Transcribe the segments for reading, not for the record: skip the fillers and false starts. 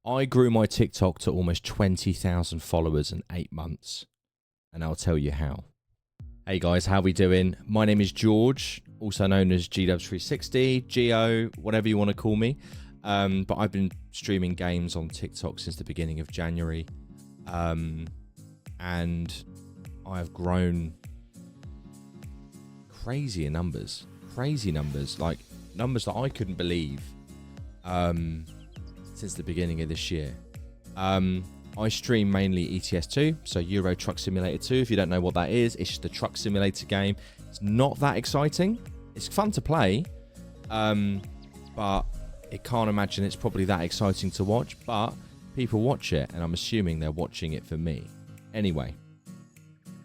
I grew my TikTok to almost 20,000 followers in 8 months, and I'll tell you how. Hey guys, how we doing? My name is George, also known as GDubs360, Geo, whatever you want to call me. But I've been streaming games on TikTok since the beginning of January, and I have grown crazy numbers, like numbers that I couldn't believe since the beginning of this year. I stream mainly ETS2, so Euro Truck Simulator 2. If you don't know what that is, it's just a truck simulator game. It's not that exciting. It's fun to play, but I can't imagine it's probably that exciting to watch. But people watch it, and I'm assuming they're watching it for me. Anyway,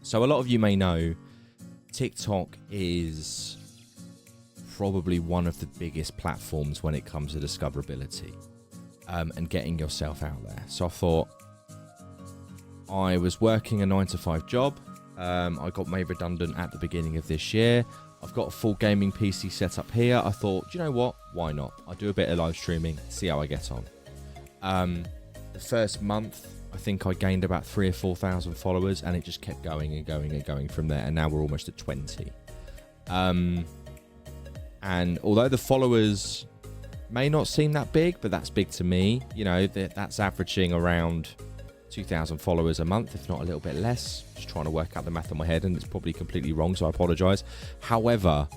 so a lot of you may know TikTok is probably one of the biggest platforms when it comes to discoverability and getting yourself out there. So I thought, I was working a 9-to-5 job. I got made redundant at the beginning of this year. I've got a full gaming PC set up here. I thought, you know what? Why not? I'll do a bit of live streaming, see how I get on. The first month, I think I gained about 3,000 or 4,000 followers, and it just kept going and going and going from there. And now we're almost at 20. And although the followers may not seem that big, but that's big to me. You know, that's averaging around 2,000 followers a month, if not a little bit less. Just trying to work out the math in my head, and it's probably completely wrong, so I apologize. However,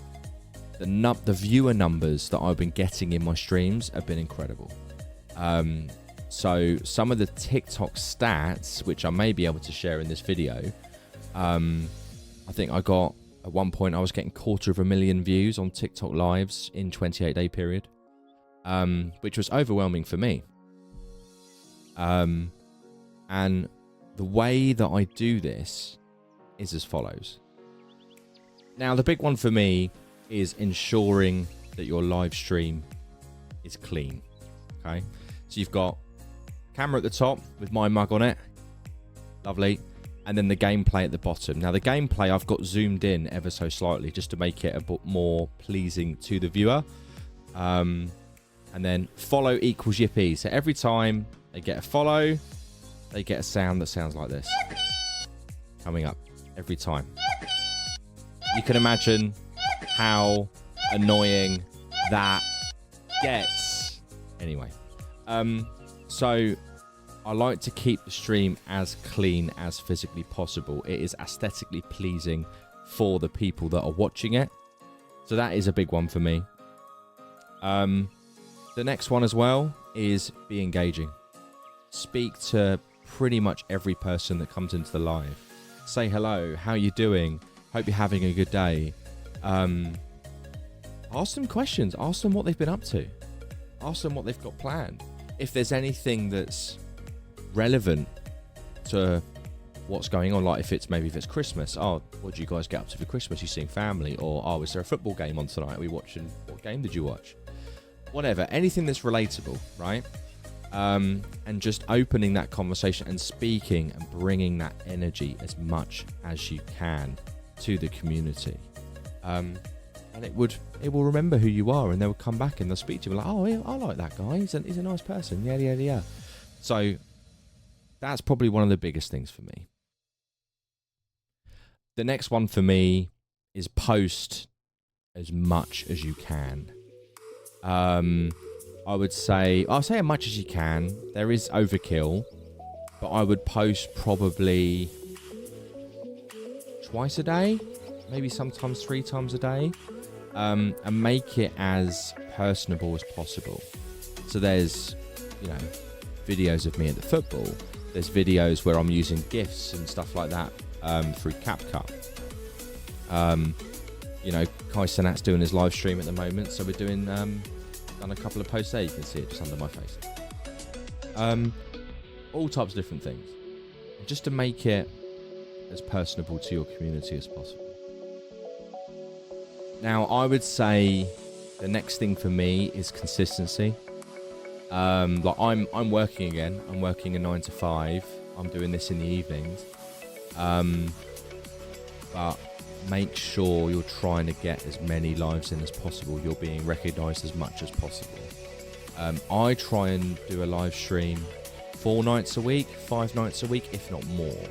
the viewer numbers that I've been getting in my streams have been incredible. So some of the TikTok stats, which I may be able to share in this video, I think I got, at one point, I was getting 250,000 views on TikTok lives in 28-day period, which was overwhelming for me. And the way that I do this is as follows. Now, the big one for me is ensuring that your live stream is clean. Okay, so you've got camera at the top with my mug on it, lovely, and then the gameplay at the bottom. Now, the gameplay I've got zoomed in ever so slightly just to make it a bit more pleasing to the viewer. And then follow equals yippee. So every time they get a follow, they get a sound that sounds like this coming up every time. You can imagine how annoying that gets. Anyway, so I like to keep the stream as clean as physically possible. It is aesthetically pleasing for the people that are watching it. So that is a big one for me. The next one as well is be engaging. Speak to pretty much every person that comes into the live. Say hello, how you doing? Hope you're having a good day. Ask them questions. Ask them what they've been up to. Ask them what they've got planned. If there's anything that's relevant to what's going on, like if it's Christmas. Oh, what do you guys get up to for Christmas? You seeing family? Or, oh, is there a football game on tonight? Are we watching? What game did you watch? Whatever. Anything that's relatable, right? And just opening that conversation and speaking and bringing that energy as much as you can to the community. And it will remember who you are, and they'll come back and they'll speak to you like, oh, yeah, I like that guy. He's a nice person. Yeah. So that's probably one of the biggest things for me. The next one for me is post as much as you can. I'll say as much as you can. There is overkill, but I would post probably twice a day, maybe sometimes 3 times a day, and make it as personable as possible. So there's, videos of me at the football. There's videos where I'm using GIFs and stuff like that through CapCut. Kai Cenat's doing his live stream at the moment, so we're doing done a couple of posts there. You can see it just under my face. All types of different things, just to make it as personable to your community as possible. Now, I would say the next thing for me is consistency. Like I'm working again. I'm working a 9-to-5. I'm doing this in the evenings. But make sure you're trying to get as many lives in as possible. You're being recognized as much as possible. I try and do a live stream 4 nights a week, 5 nights a week, if not more.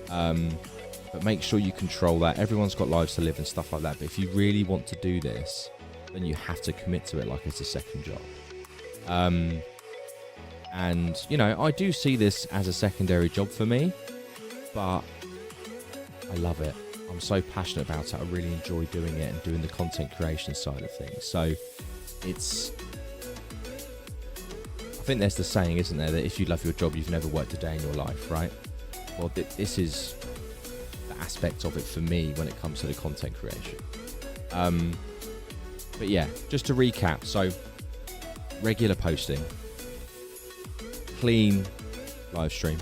But make sure you control that. Everyone's got lives to live and stuff like that. But if you really want to do this, then you have to commit to it like it's a second job. And, you know, I do see this as a secondary job for me, but I love it. I'm so passionate about it. I really enjoy doing it and doing the content creation side of things. So it's, I think there's the saying, isn't there, that if you love your job, you've never worked a day in your life, right? Well, this is the aspect of it for me when it comes to the content creation. But yeah, just to recap. So regular posting, clean live stream,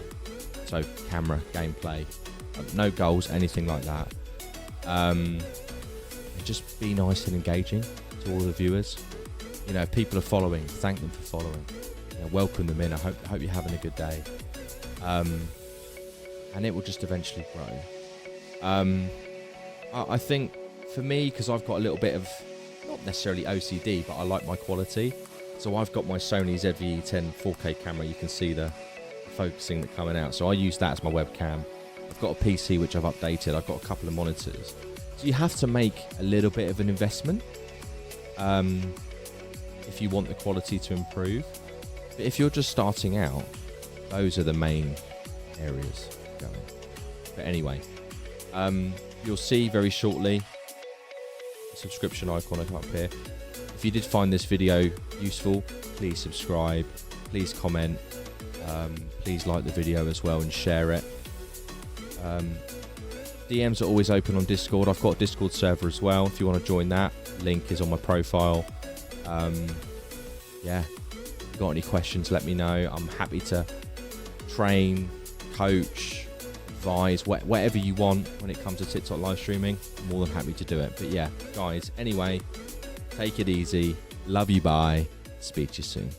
so camera, gameplay, no goals, anything like that. And just be nice and engaging to all the viewers. You know, if people are following, thank them for following. You know, welcome them in. I hope you're having a good day. And it will just eventually grow. I think for me, because I've got a little bit of, not necessarily OCD, but I like my quality. So I've got my Sony ZV-E10 4K camera. You can see the focusing that's coming out. So I use that as my webcam. I've got a PC which I've updated. I've got a couple of monitors. So you have to make a little bit of an investment if you want the quality to improve. But if you're just starting out, those are the main areas going. But anyway, you'll see very shortly the subscription icon up here. If you did find this video useful, please subscribe, please comment, please like the video as well and share it. DMs are always open on Discord. I've got a Discord server as well if you want to join that. Link is on my profile. Yeah, if you've got any questions, let me know. I'm happy to train, coach, advise, whatever you want when it comes to TikTok live streaming. I'm more than happy to do it. But yeah, guys, anyway, take it easy. Love you, bye. Speak to you soon.